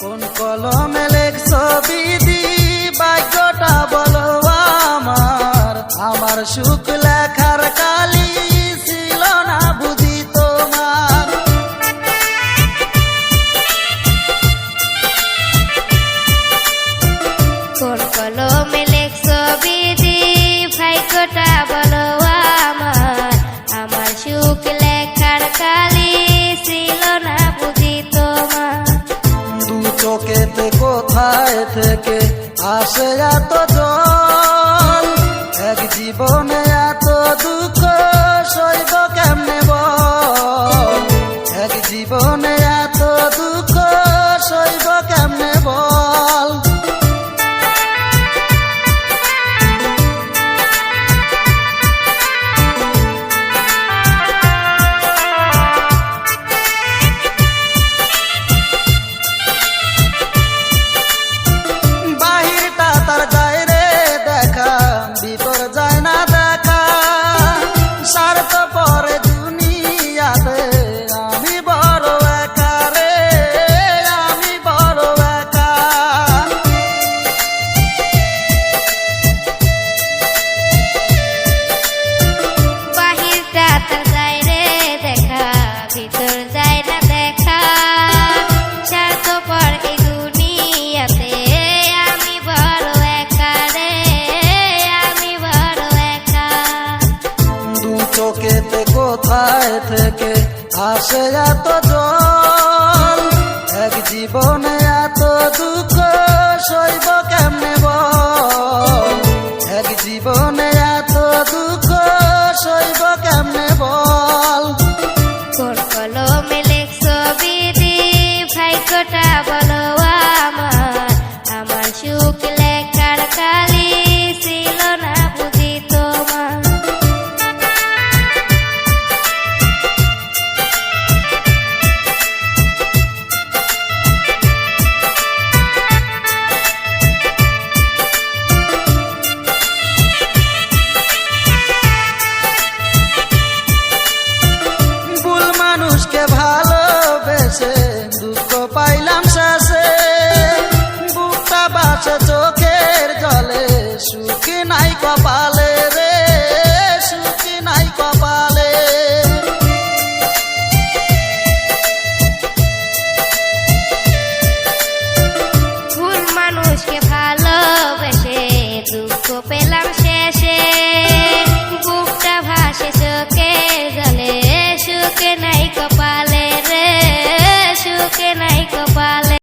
কোন কলমে লেখছো বিধি ভাগ্যটা বলো আমার, আমার সুখ লেখার কালি ছিল না বুঝি তোমার। কোন কলমে লেখছো বিধি ভাগ্যটা বলো আমার, আমার সুখ লেখার কালি ছিল না বুঝি তোমার। দু চোখেতে কোথায় থেকে আসে এত জল, এক জীবনে এত দুঃখ সইব কেমনে বল, এক জীবনে এত দুঃখ সইব কেমনে বল। চোখেতে কোথায় থেকে আসে এত জল, এক জীবনে এত দুঃখ সইব কেমনে বল, এক জীবনে এত দুঃখ সইব কেমনে বল। কোন কলমে লেখছো বিধি ভাগ্যটা বলো আমার, আমার সুখ লেখার কালি ছিল না বুঝি তোমার। মানুষকে ভালোবেসে দুঃখ পাইলাম